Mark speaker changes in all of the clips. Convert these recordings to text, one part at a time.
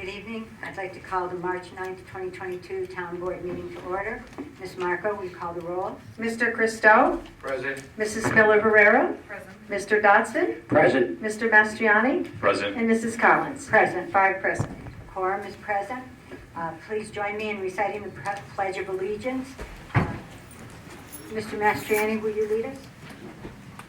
Speaker 1: evening. I'd like to call the March 9th, 2022 Town Board meeting to order. Ms. Marco, will you call the roll?
Speaker 2: Mr. Christo?
Speaker 3: Present.
Speaker 2: Mrs. Miller-Herrera?
Speaker 1: Present.
Speaker 2: Mr. Dodson?
Speaker 3: Present.
Speaker 2: Mr. Mastriani?
Speaker 3: Present.
Speaker 2: And Mrs. Collins?
Speaker 1: Present.
Speaker 2: 5 present.
Speaker 1: Quorum is present. Please join me in reciting the Pledge of Allegiance. Mr. Mastriani, will you lead us?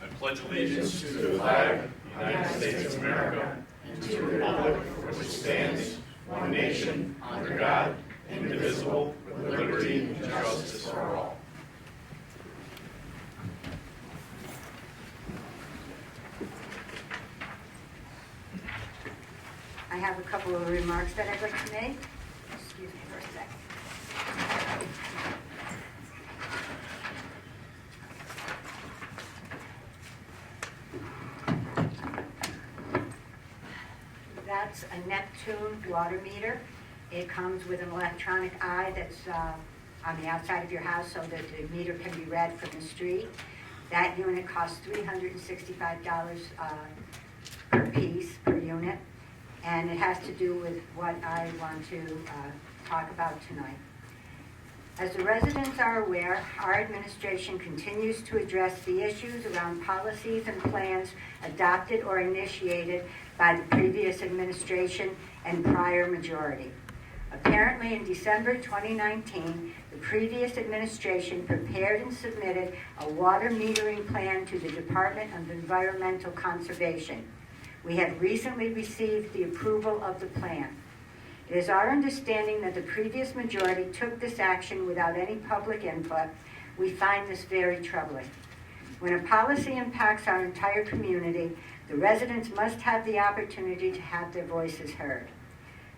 Speaker 4: I pledge allegiance to the flag of the United States of America and to the republic for which stands one nation, under God, indivisible, with liberty and justice for all.
Speaker 1: I have a couple of remarks that I'd like to make. Excuse me for a second. That's a Neptune water meter. It comes with an electronic eye that's on the outside of your house so that the meter can be read from the street. That unit costs $365 per piece, per unit, and it has to do with what I want to talk about tonight. As the residents are aware, our administration continues to address the issues around policies and plans adopted or initiated by the previous administration and prior majority. Apparently, in December 2019, the previous administration prepared and submitted a water metering plan to the Department of Environmental Conservation. We have recently received the approval of the plan. It is our understanding that the previous majority took this action without any public input. We find this very troubling. When a policy impacts our entire community, the residents must have the opportunity to have their voices heard.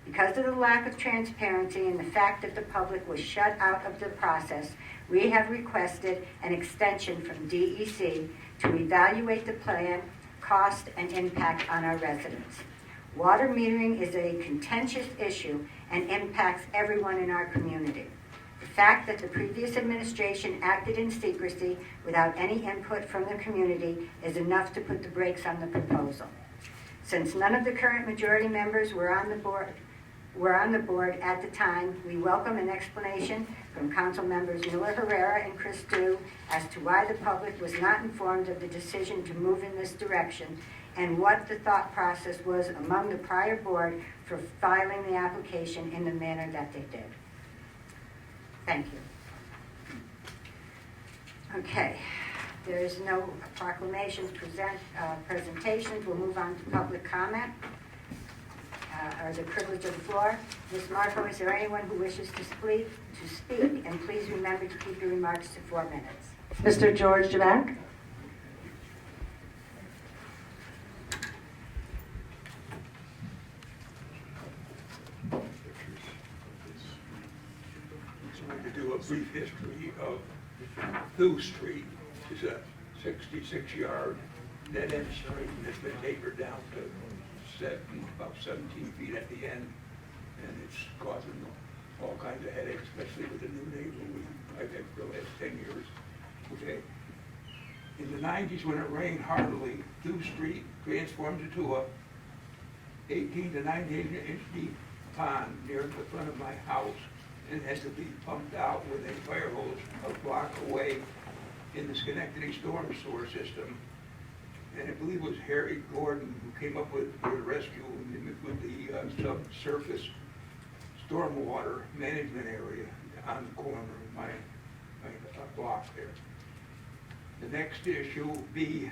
Speaker 1: Because of the lack of transparency and the fact that the public was shut out of the process, we have requested an extension from DEC to evaluate the plan, cost, and impact on our residents. Water metering is a contentious issue and impacts everyone in our community. The fact that the previous administration acted in secrecy without any input from the community is enough to put the brakes on the proposal. Since none of the current majority members were on the board at the time, we welcome an explanation from Council members Miller-Herrera and Christou as to why the public was not informed of the decision to move in this direction and what the thought process was among the prior board for filing the application in the manner that they did. Thank you. Okay, there is no proclamations, presentations. We'll move on to public comment. Or the privilege of the floor. Ms. Marco, is there anyone who wishes to speak? And please remember to keep your remarks to 4 minutes.
Speaker 2: Mr. George Jamak?
Speaker 5: So to do a brief history of Thew Street. It's a 66-yard dead-end street that's been tapered down to about 17 feet at the end, and it's causing all kinds of headaches, especially with the new neighbor I've had for the last 10 years. Okay. In the 90s, when it rained heartily, Thew Street transformed into a 18 to 19 inch deep pond near the front of my house, and had to be pumped out with a fire hose a block away in the Schenectady storm sewer system. And I believe it was Harry Gordon who came up with the rescue with the subsurface stormwater management area on the corner of my block there. The next issue B,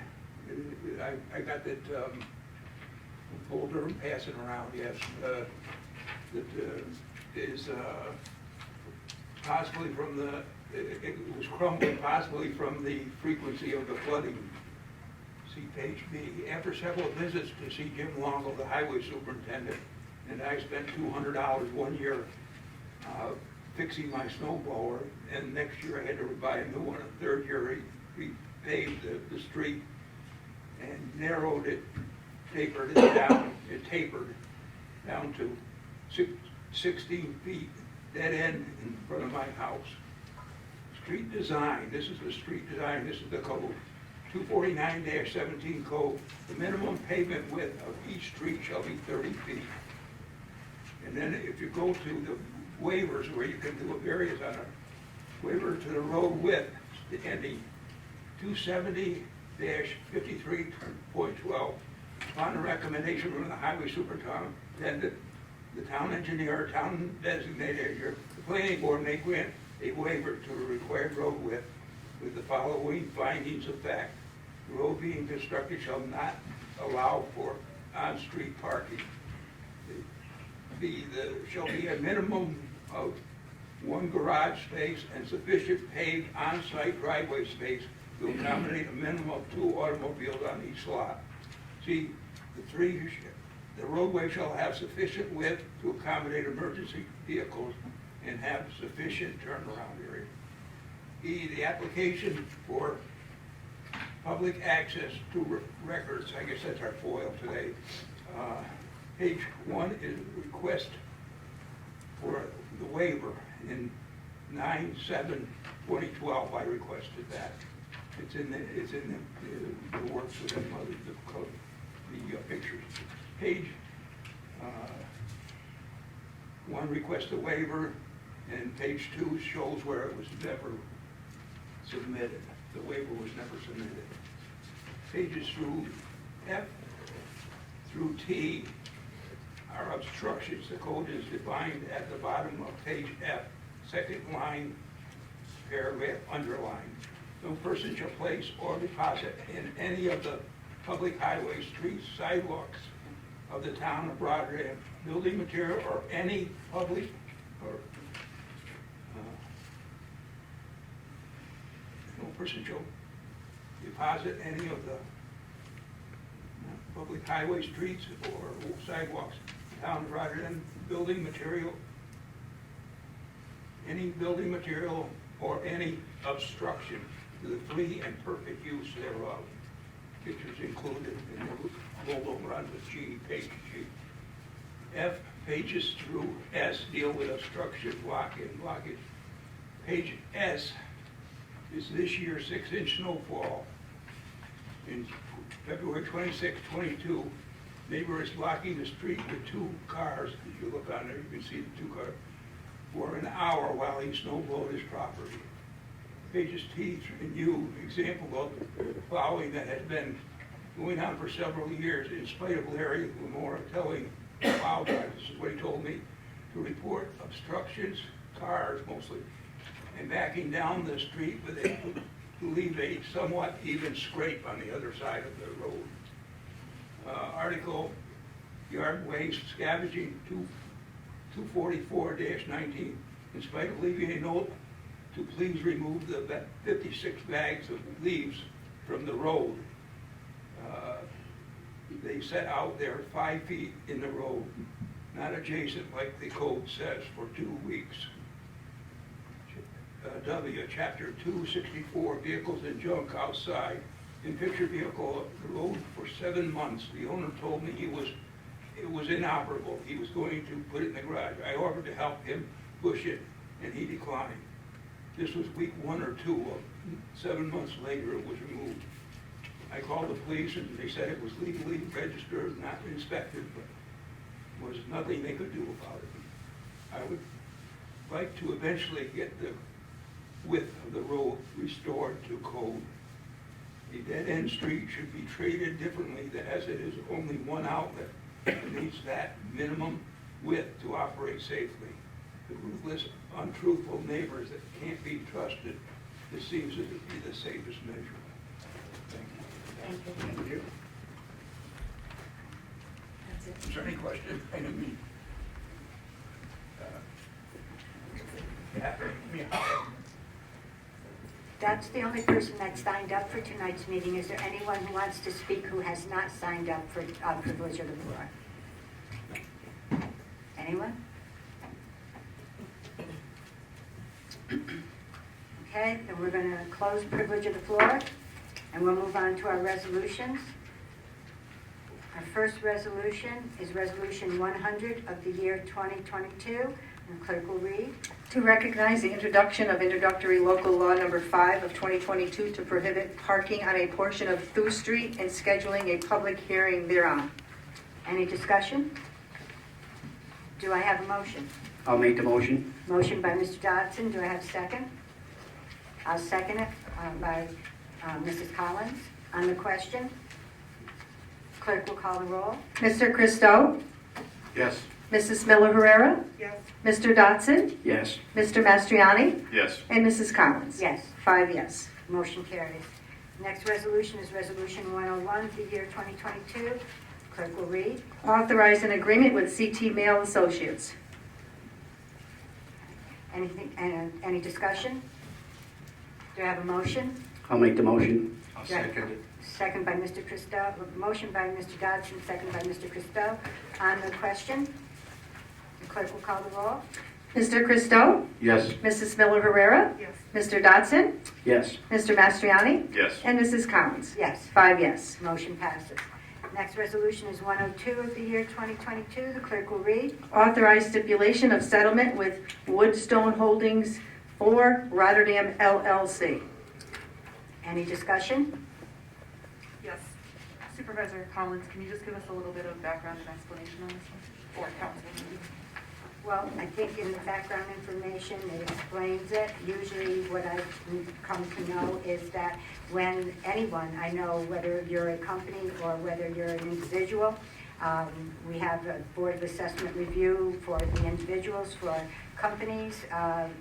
Speaker 5: I got that folder passing around, yes, that is possibly from it was crumbling possibly from the frequency of the flooding. See page B. After several visits to see Jim Longo, the highway superintendent, and I spent $200 one year fixing my snow blower, and next year I had to buy a new one. The third year he paved the street and narrowed it, tapered it down. It tapered down to 16 feet, dead end in front of my house. Street design. This is the street design. This is the code. 249-17 code, the minimum pavement width of each street shall be 30 feet. And then if you go to the waivers where you can do a variance on a waiver to the road width, ending 270-53.12, upon the recommendation from the highway superintendent, the town engineer, or town designated, the planning board may grant a waiver to the required road width with the following findings of fact. The road being constructed shall not allow for on-street parking. Shall be a minimum of 1 garage space and sufficient paved on-site driveway space to accommodate a minimum of 2 automobiles on each lot. See, the roadway shall have sufficient width to accommodate emergency vehicles and have sufficient turnaround area. E, the application for public access to records, I guess that's our foil today. Page 1 is request for the waiver in 9/7/2012. I requested that. It's in the works with the pictures. Page 1 requests a waiver, and page 2 shows where it was never submitted. The waiver was never submitted. Pages through F through T are obstructions. The code is defined at the bottom of page F, second line, paragraph underlined. No person shall place or deposit in any of the public highways, streets, sidewalks of the town of Rotterdam, building material, or any public or no person shall deposit any of the public highway, streets, or sidewalks, town of Rotterdam, building material, any building material, or any obstruction to the free and perfect use thereof. Pictures included, and the logo runs with G, page G. F, pages through S deal with obstruction, blockage. Page S is this year's 6-inch snowfall. In February 26, 22, neighbor is blocking the street with 2 cars. If you look on there, you can see the 2 cars for an hour while he snowblowed his property. Pages T and U, example of plowing that has been going on for several years in spite of Larry Lamora telling plow drivers, this is what he told me, to report obstructions, cars mostly, and backing down the street with a to leave a somewhat even scrape on the other side of the road. Article, yard waste scavenging 244-19. In spite of leaving a note to please remove the 56 bags of leaves from the road, they set out there 5 feet in the road, not adjacent like the code says, for 2 weeks. W, Chapter 264, vehicles and junk outside. In picture vehicle, the road for 7 months. The owner told me it was inoperable. He was going to put it in the garage. I offered to help him push it, and he declined. This was week 1 or 2 of 7 months later, it was removed. I called the police, and they said it was legally registered, not inspected, but there was nothing they could do about it. I would like to eventually get the width of the road restored to code. A dead-end street should be treated differently, as it is only one outlet that needs that minimum width to operate safely. The ruthless, untruthful neighbors that can't be trusted, this seems to be the safest measure. Thank you.
Speaker 1: Thank you. That's it.
Speaker 5: Is there any question? I didn't mean.
Speaker 1: That's the only person that signed up for tonight's meeting. Is there anyone who wants to speak who has not signed up for privilege of the floor? Anyone? Okay, then we're going to close privilege of the floor, and we'll move on to our resolutions. Our first resolution is Resolution 100 of the year 2022, and clerk will read.
Speaker 2: To recognize the introduction of introductory local law number 5 of 2022 to prohibit parking on a portion of Thu Street and scheduling a public hearing thereon.
Speaker 1: Any discussion? Do I have a motion?
Speaker 3: I'll make the motion.
Speaker 1: Motion by Mr. Dodson, do I have a second? I'll second it by Mrs. Collins. On the question, clerk will call the roll.
Speaker 2: Mr. Christo?
Speaker 4: Yes.
Speaker 2: Mrs. Miller Herrera?
Speaker 1: Yes.
Speaker 2: Mr. Dodson?
Speaker 3: Yes.
Speaker 2: Mr. Mastriani?
Speaker 4: Yes.
Speaker 2: And Mrs. Collins?
Speaker 1: Yes.
Speaker 2: 5 yes.
Speaker 1: Motion carries. Next resolution is Resolution 101 for the year 2022. Clerk will read.
Speaker 2: Authorize an agreement with CT Mail Associates.
Speaker 1: Any discussion? Do I have a motion?
Speaker 3: I'll make the motion.
Speaker 4: I'll
Speaker 1: second
Speaker 4: it.
Speaker 1: Second by Mr. Christo. Motion by Mr. Dodson, second by Mr. Christo. On the question, the clerk will call the roll.
Speaker 2: Mr. Christo?
Speaker 3: Yes.
Speaker 2: Mrs. Miller Herrera?
Speaker 1: Yes.
Speaker 2: Mr. Dodson?
Speaker 3: Yes.
Speaker 2: Mr. Mastriani?
Speaker 4: Yes.
Speaker 2: And Mrs. Collins?
Speaker 1: Yes.
Speaker 2: 5 yes.
Speaker 1: Motion passes. Next resolution is 102 of the year 2022. The clerk will read.
Speaker 2: Authorize stipulation of settlement with Woodstone Holdings for Rotterdam LLC.
Speaker 1: Any discussion?
Speaker 6: Yes. Supervisor Collins, can you just give us a little bit of background and explanation on this one? Or counsel, maybe?
Speaker 1: Well, I think in the background information, it explains it. Usually what I've come to know is that when anyone, I know whether you're a company or whether you're an individual, we have a Board of Assessment review for the individuals. For companies,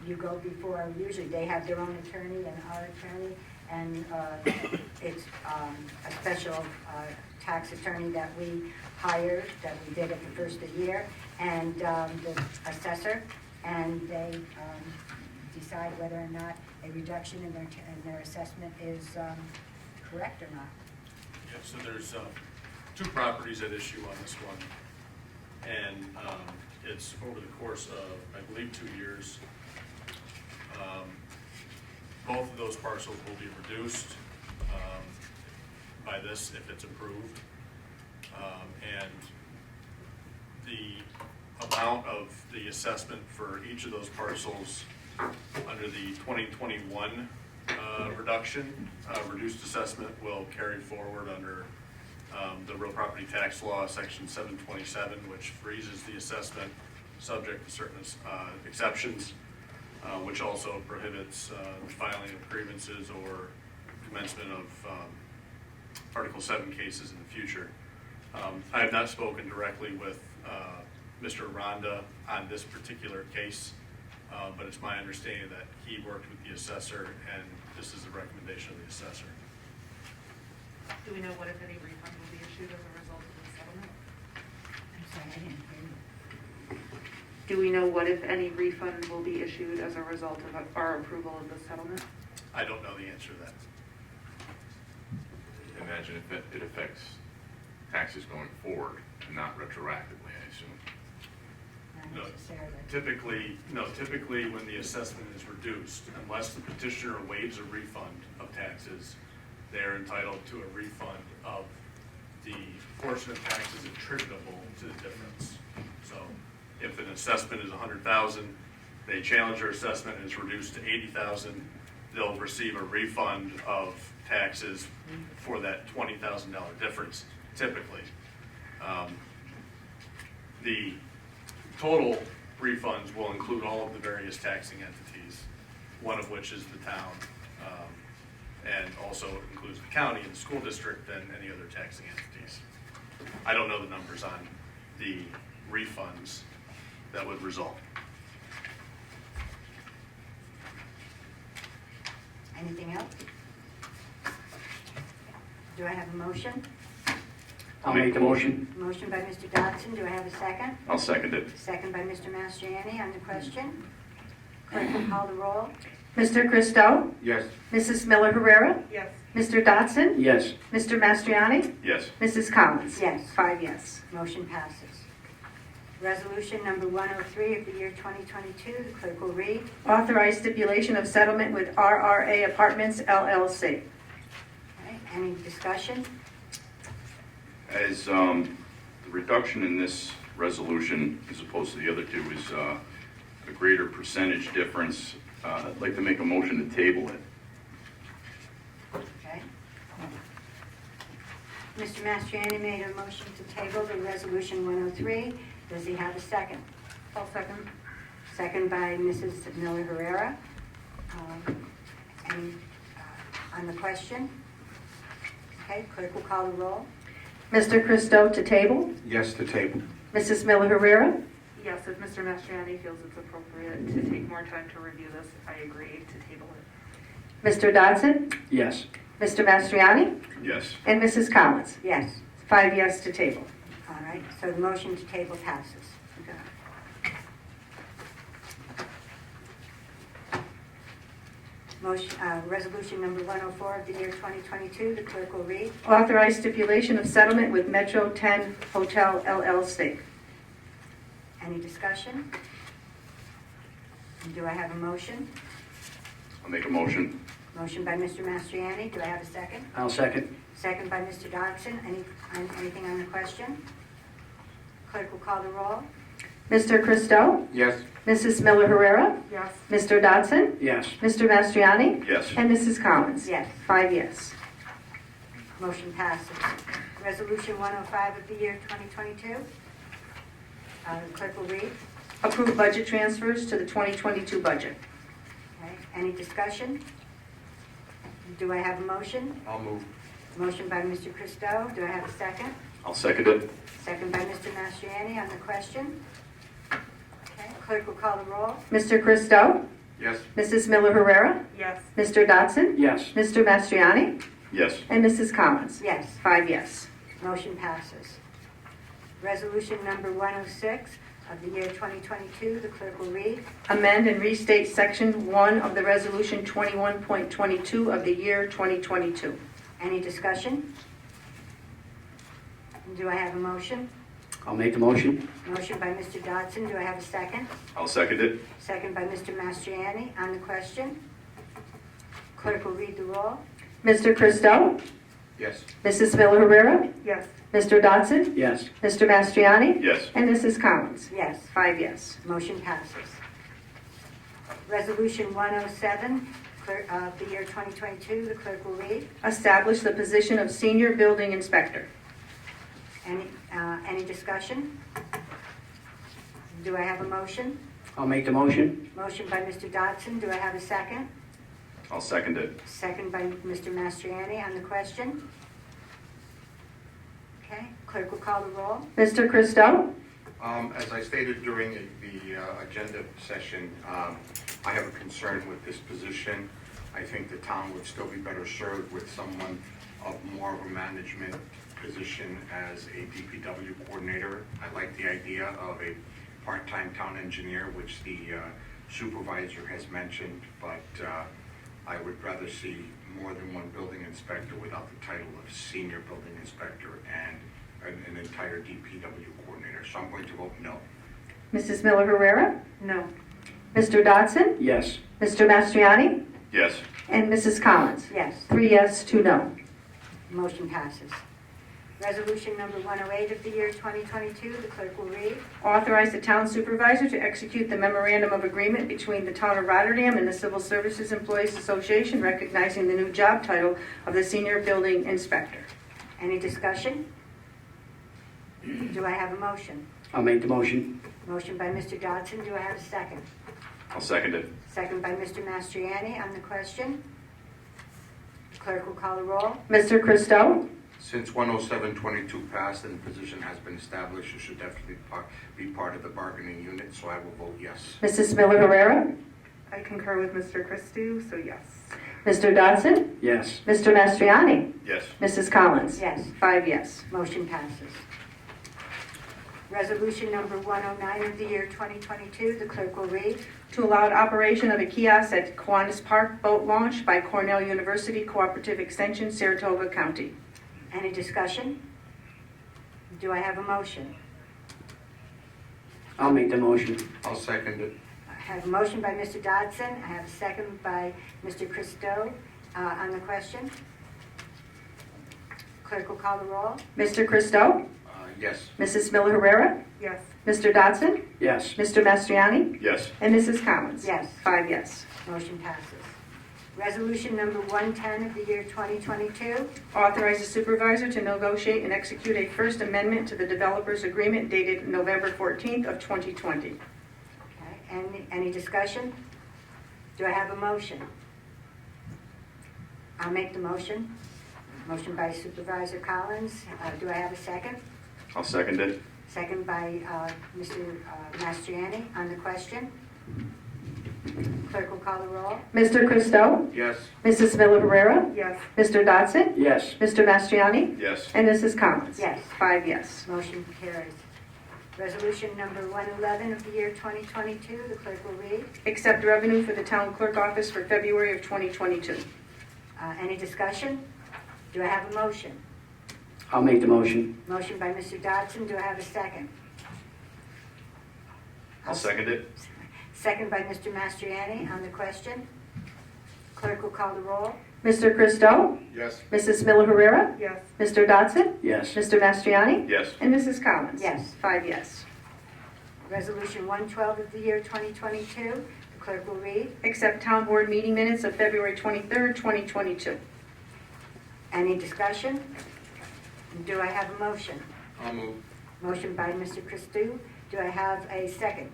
Speaker 1: you go before, usually they have their own attorney and our attorney, and it's a special tax attorney that we hired, that we did at the first of the year, and the assessor, and they decide whether or not a reduction in their assessment is correct or not.
Speaker 7: Yeah, so there's two properties at issue on this one, and it's over the course of, I believe, 2 years. Both of those parcels will be reduced by this if it's approved, and the amount of the assessment for each of those parcels under the 2021 reduced assessment will carry forward under the real property tax law, section 727, which freezes the assessment subject to certain exceptions, which also prohibits the filing of grievances or commencement of Article 7 cases in the future. I have not spoken directly with Mr. Aranda on this particular case, but it's my understanding that he worked with the assessor, and this is the recommendation of the assessor.
Speaker 6: Do we know what, if any, refund will be issued as a result of the settlement?
Speaker 1: I'm sorry, I didn't hear you.
Speaker 6: Do we know what, if any, refund will be issued as a result of our approval of the settlement?
Speaker 7: I don't know the answer to that.
Speaker 8: Imagine if it affects taxes going forward and not retroactively, I assume.
Speaker 7: No,
Speaker 1: Not necessarily.
Speaker 7: typically when the assessment is reduced, unless the petitioner waives a refund of taxes, they're entitled to a refund of the portion of taxes attributable to the difference. So if an assessment is $100,000, they challenge their assessment and it's reduced to $80,000, they'll receive a refund of taxes for that $20,000 difference, typically. The total refunds will include all of the various taxing entities, one of which is the town, and also includes the county and the school district and any other taxing entities. I don't know the numbers on the refunds that would result.
Speaker 1: Anything else? Do I have a motion?
Speaker 3: I'll make the motion.
Speaker 1: Motion by Mr. Dodson, do I have a second?
Speaker 8: I'll second it.
Speaker 1: Second by Mr. Mastriani on the question. Clerk will call the roll.
Speaker 2: Mr. Christo?
Speaker 3: Yes.
Speaker 2: Mrs. Miller Herrera?
Speaker 6: Yes.
Speaker 2: Mr. Dodson?
Speaker 3: Yes.
Speaker 2: Mr. Mastriani?
Speaker 8: Yes.
Speaker 2: Mrs. Collins?
Speaker 1: Yes.
Speaker 2: 5 yes.
Speaker 1: Motion passes. Resolution number 103 of the year 2022, the clerk will read.
Speaker 2: Authorize stipulation of settlement with RRA Apartments LLC.
Speaker 1: Okay, any discussion?
Speaker 8: As the reduction in this resolution, as opposed to the other two, is a greater percentage difference, I'd like to make a motion to table it.
Speaker 1: Okay. Mr. Mastriani made a motion to table the resolution 103. Does he have a second?
Speaker 6: I'll second.
Speaker 1: Second by Mrs. Miller Herrera. Any, on the question? Okay, clerk will call the roll.
Speaker 2: Mr. Christo to table.
Speaker 3: Yes to table.
Speaker 2: Mrs. Miller Herrera.
Speaker 6: Yes, if Mr. Mastriani feels it's appropriate to take more time to review this, I agree to table it.
Speaker 2: Mr. Dodson.
Speaker 3: Yes.
Speaker 2: Mr. Mastriani.
Speaker 8: Yes.
Speaker 2: And Mrs. Collins.
Speaker 1: Yes.
Speaker 2: 5 yes to table.
Speaker 1: All right, so the motion to table passes. Motion, resolution number 104 of the year 2022, the clerk will read.
Speaker 2: Authorize stipulation of settlement with Metro 10 Hotel LLC.
Speaker 1: Any discussion? Do I have a motion?
Speaker 8: I'll make a motion.
Speaker 1: Motion by Mr. Mastriani. Do I have a second?
Speaker 3: I'll second.
Speaker 1: Second by Mr. Dodson. Anything on the question? Clerk will call the roll.
Speaker 2: Mr. Christo.
Speaker 3: Yes.
Speaker 2: Mrs. Miller Herrera.
Speaker 6: Yes.
Speaker 2: Mr. Dodson.
Speaker 3: Yes.
Speaker 2: Mr. Mastriani.
Speaker 8: Yes.
Speaker 2: And Mrs. Collins.
Speaker 1: Yes.
Speaker 2: 5 yes.
Speaker 1: Motion passes. Resolution 105 of the year 2022. The clerk will read.
Speaker 2: Approve budget transfers to the 2022 budget.
Speaker 1: Okay. Any discussion? Do I have a motion?
Speaker 3: I'll move.
Speaker 1: Motion by Mr. Christo. Do I have a second?
Speaker 8: I'll second it.
Speaker 1: Second by Mr. Mastriani on the question. Okay. Clerk will call the roll.
Speaker 2: Mr. Christo.
Speaker 3: Yes.
Speaker 2: Mrs. Miller Herrera.
Speaker 6: Yes.
Speaker 2: Mr. Dodson.
Speaker 3: Yes.
Speaker 2: Mr. Mastriani.
Speaker 8: Yes.
Speaker 2: And Mrs. Collins.
Speaker 1: Yes.
Speaker 2: 5 yes.
Speaker 1: Motion passes. Resolution number 106 of the year 2022, the clerk will read.
Speaker 2: Amend and restate Section 1 of the Resolution 21.22 of the year 2022.
Speaker 1: Any discussion? Do I have a motion?
Speaker 3: I'll make the motion.
Speaker 1: Motion by Mr. Dodson. Do I have a second?
Speaker 8: I'll second it.
Speaker 1: Second by Mr. Mastriani on the question. Clerk will read the roll.
Speaker 2: Mr. Christo.
Speaker 3: Yes.
Speaker 2: Mrs. Miller Herrera.
Speaker 6: Yes.
Speaker 2: Mr. Dodson.
Speaker 3: Yes.
Speaker 2: Mr. Mastriani.
Speaker 8: Yes.
Speaker 2: And Mrs. Collins.
Speaker 1: Yes.
Speaker 2: 5 yes.
Speaker 1: Motion passes. Resolution 107 of the year 2022, the clerk will read.
Speaker 2: Establish the position of Senior Building Inspector.
Speaker 1: Any discussion? Do I have a motion?
Speaker 3: I'll make the motion.
Speaker 1: Motion by Mr. Dodson. Do I have a second?
Speaker 8: I'll second it.
Speaker 1: Second by Mr. Mastriani on the question. Okay, clerk will call the roll.
Speaker 2: Mr. Christo.
Speaker 9: As I stated during the agenda session, I have a concern with this position. I think the town would still be better served with someone of more of a management position as a DPW coordinator. I like the idea of a part-time town engineer, which the supervisor has mentioned, but I would rather see more than one building inspector without the title of senior building inspector and an entire DPW coordinator. So I'm going to vote no.
Speaker 2: Mrs. Miller Herrera.
Speaker 6: No.
Speaker 2: Mr. Dodson.
Speaker 3: Yes.
Speaker 2: Mr. Mastriani.
Speaker 8: Yes.
Speaker 2: And Mrs. Collins.
Speaker 1: Yes,
Speaker 2: 3 yes, 2 no.
Speaker 1: motion passes. Resolution number 108 of the year 2022, the clerk will read.
Speaker 2: Authorize the town supervisor to execute the memorandum of agreement between the town of Rotterdam and the Civil Services Employees Association recognizing the new job title of the Senior Building Inspector.
Speaker 1: Any discussion? Do I have a motion?
Speaker 3: I'll make the motion.
Speaker 1: Motion by Mr. Dodson. Do I have a second?
Speaker 8: I'll second it.
Speaker 1: Second by Mr. Mastriani on the question. Clerk will call the roll.
Speaker 2: Mr. Christo.
Speaker 9: Since 10722 passed and the position has been established, you should definitely be part of the bargaining unit, so I will vote yes.
Speaker 2: Mrs. Miller Herrera.
Speaker 6: I concur with Mr. Christou, so yes.
Speaker 2: Mr. Dodson.
Speaker 3: Yes.
Speaker 2: Mr. Mastriani.
Speaker 8: Yes.
Speaker 2: Mrs. Collins.
Speaker 1: Yes,
Speaker 2: 5 yes.
Speaker 1: motion passes. Resolution number 109 of the year 2022, the clerk will read.
Speaker 2: To allow operation of a kiosk at Kiwanis Park boat launch by Cornell University Cooperative Extension, Saratoga County.
Speaker 1: Any discussion? Do I have a motion?
Speaker 3: I'll make the motion.
Speaker 9: I'll second it.
Speaker 1: I have a motion by Mr. Dodson. I have a second by Mr. Christou on the question. Clerk will call the roll.
Speaker 2: Mr. Christo.
Speaker 9: Yes.
Speaker 2: Mrs. Miller Herrera.
Speaker 6: Yes.
Speaker 2: Mr. Dodson.
Speaker 3: Yes.
Speaker 2: Mr. Mastriani.
Speaker 8: Yes.
Speaker 2: And Mrs. Collins.
Speaker 1: Yes.
Speaker 2: 5 yes.
Speaker 1: Motion passes. Resolution number 110 of the year 2022.
Speaker 2: Authorize the supervisor to negotiate and execute a First Amendment to the Developers Agreement dated November 14th of 2020.
Speaker 1: Any discussion? Do I have a motion? I'll make the motion. Motion by Supervisor Collins. Do I have a second?
Speaker 8: I'll second it.
Speaker 1: Second by Mr. Mastriani on the question. Clerk will call the roll.
Speaker 2: Mr. Christo?
Speaker 9: Yes.
Speaker 2: Mrs. Miller Herrera?
Speaker 6: Yes.
Speaker 2: Mr. Dodson?
Speaker 3: Yes.
Speaker 2: Mr. Mastriani?
Speaker 8: Yes.
Speaker 2: And Mrs. Collins?
Speaker 1: Yes.
Speaker 2: 5 yes.
Speaker 1: Motion carries. Resolution number 111 of the year 2022, the clerk will read.
Speaker 2: Accept revenue for the town clerk office for February of 2022.
Speaker 1: Any discussion? Do I have a motion?
Speaker 3: I'll make the motion.
Speaker 1: Motion by Mr. Dodson. Do I have a second?
Speaker 8: I'll second it.
Speaker 1: Second by Mr. Mastriani on the question. Clerk will call the roll.
Speaker 2: Mr. Christo?
Speaker 9: Yes.
Speaker 2: Mrs. Miller Herrera?
Speaker 6: Yes.
Speaker 2: Mr. Dodson?
Speaker 3: Yes.
Speaker 2: Mr. Mastriani?
Speaker 8: Yes.
Speaker 2: And Mrs. Collins?
Speaker 1: Yes.
Speaker 2: 5 yes.
Speaker 1: Resolution 112 of the year 2022, the clerk will read.
Speaker 2: Accept town board meeting minutes of February 23rd, 2022.
Speaker 1: Any discussion? Do I have a motion?
Speaker 9: I'll move.
Speaker 1: Motion by Mr. Christou. Do I have a second?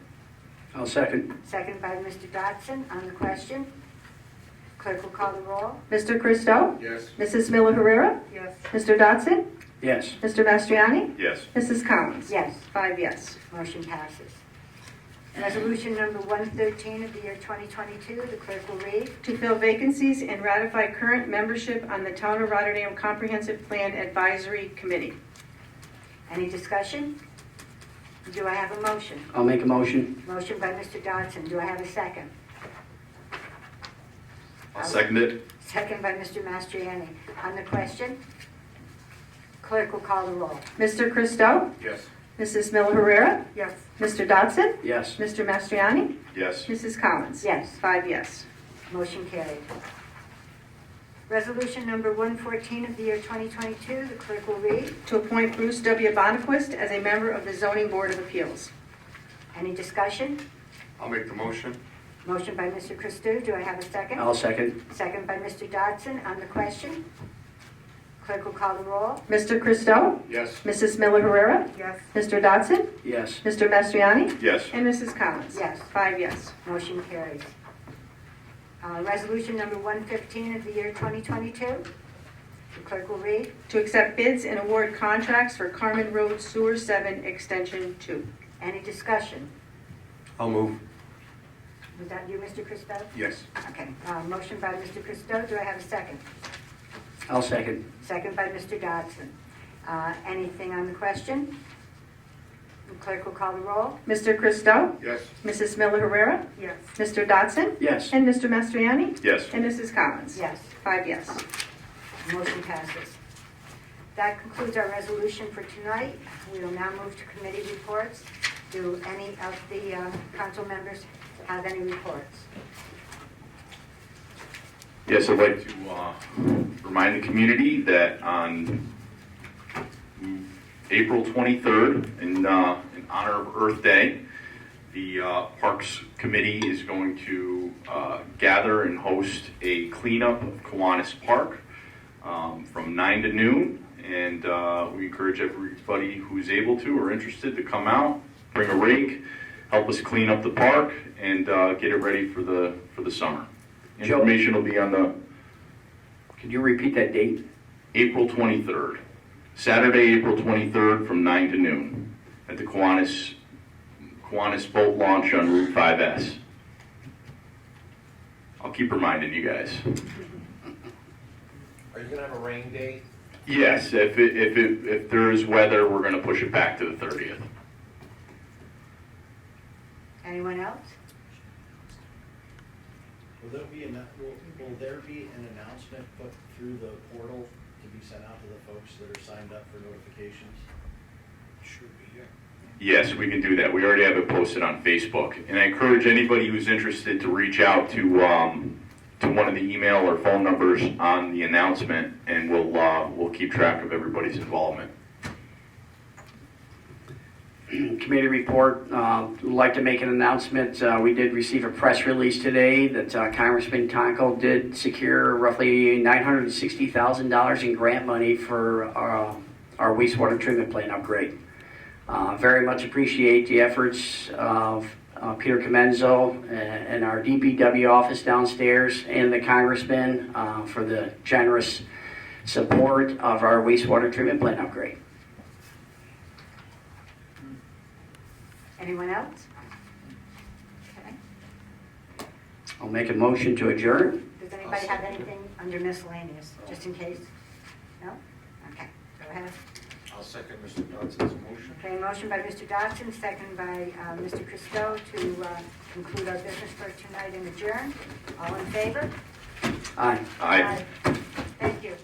Speaker 3: I'll second.
Speaker 1: Second by Mr. Dodson on the question. Clerk will call the roll.
Speaker 2: Mr. Christo?
Speaker 9: Yes.
Speaker 2: Mrs. Miller Herrera?
Speaker 6: Yes.
Speaker 2: Mr. Dodson?
Speaker 3: Yes.
Speaker 2: Mr. Mastriani?
Speaker 8: Yes.
Speaker 2: Mrs. Collins?
Speaker 1: Yes.
Speaker 2: 5 yes.
Speaker 1: Motion passes. Resolution number 113 of the year 2022, the clerk will read.
Speaker 2: To fill vacancies and ratify current membership on the Town of Rotterdam Comprehensive Plan Advisory Committee.
Speaker 1: Any discussion? Do I have a motion?
Speaker 3: I'll make a motion.
Speaker 1: Motion by Mr. Dodson. Do I have a second?
Speaker 8: I'll second it.
Speaker 1: Second by Mr. Mastriani. On the question, clerk will call the roll.
Speaker 2: Mr. Christo?
Speaker 9: Yes.
Speaker 2: Mrs. Miller Herrera?
Speaker 6: Yes.
Speaker 2: Mr. Dodson?
Speaker 3: Yes.
Speaker 2: Mr. Mastriani?
Speaker 8: Yes.
Speaker 2: Mrs. Collins?
Speaker 1: Yes.
Speaker 2: 5 yes.
Speaker 1: Motion carried. Resolution number 114 of the year 2022, the clerk will read.
Speaker 2: To appoint Bruce W. Bonnequist as a member of the Zoning Board of Appeals.
Speaker 1: Any discussion?
Speaker 9: I'll make the motion.
Speaker 1: Motion by Mr. Christou. Do I have a second?
Speaker 3: I'll second.
Speaker 1: Second by Mr. Dodson. On the question, clerk will call the roll.
Speaker 2: Mr. Christo?
Speaker 9: Yes.
Speaker 2: Mrs. Miller Herrera?
Speaker 6: Yes.
Speaker 2: Mr. Dodson?
Speaker 3: Yes.
Speaker 2: Mr. Mastriani?
Speaker 8: Yes.
Speaker 2: And Mrs. Collins?
Speaker 1: Yes.
Speaker 2: 5 yes.
Speaker 1: Motion carries. Resolution number 115 of the year 2022, the clerk will read.
Speaker 2: To accept bids and award contracts for Carmen Road Sewer 7 Extension 2.
Speaker 1: Any discussion?
Speaker 9: I'll move.
Speaker 1: Was that you, Mr. Christou?
Speaker 9: Yes.
Speaker 1: Okay. Motion by Mr. Christou. Do I have a second?
Speaker 3: I'll second.
Speaker 1: Second by Mr. Dodson. Anything on the question? The clerk will call the roll.
Speaker 2: Mr. Christo?
Speaker 9: Yes.
Speaker 2: Mrs. Miller Herrera?
Speaker 6: Yes.
Speaker 2: Mr. Dodson?
Speaker 3: Yes.
Speaker 2: And Mr. Mastriani?
Speaker 8: Yes.
Speaker 2: And Mrs. Collins?
Speaker 1: Yes.
Speaker 2: 5 yes.
Speaker 1: Motion passes. That concludes our resolution for tonight. We will now move to committee reports. Do any of the council members have any reports?
Speaker 8: Yes, I'd like to remind the community that on April 23rd, in honor of Earth Day, the Parks Committee is going to gather and host a cleanup of Kiwanis Park from 9 to noon. And we encourage everybody who's able to or interested to come out, bring a rake, help us clean up the park, and get it ready for the summer.
Speaker 3: Joe?
Speaker 8: Information will be on the
Speaker 3: Could you repeat that date?
Speaker 8: April 23rd, Saturday, April 23rd from 9 to noon at the Kiwanis boat launch on Route 5S. I'll keep reminding you guys.
Speaker 10: Are you gonna have a rain date?
Speaker 8: Yes, if there is weather, we're gonna push it back to the 30th.
Speaker 1: Anyone else?
Speaker 10: Will there be an announcement put through the portal to be sent out to the folks that are signed up for notifications?
Speaker 5: Should be, yeah.
Speaker 8: Yes, we can do that. We already have it posted on Facebook. And I encourage anybody who's interested to reach out to one of the email or phone numbers on the announcement, and we'll keep track of everybody's involvement.
Speaker 3: Committee report. Would like to make an announcement. We did receive a press release today that Congressman Tonko did secure roughly $960,000 in grant money for our wastewater treatment plant upgrade. Very much appreciate the efforts of Peter Comenzo, and our DPW office downstairs, and the congressman for the generous support of our wastewater treatment plant upgrade.
Speaker 1: Anyone else? Okay.
Speaker 3: I'll make a motion to adjourn.
Speaker 1: Does anybody have anything under miscellaneous, just in case? No? Okay, go ahead.
Speaker 9: I'll second Mr. Dodson's motion.
Speaker 1: Okay, motion by Mr. Dodson, second by Mr. Christo to conclude our business for tonight and adjourn. All in favor?
Speaker 3: Aye.
Speaker 8: Aye.
Speaker 1: Thank you.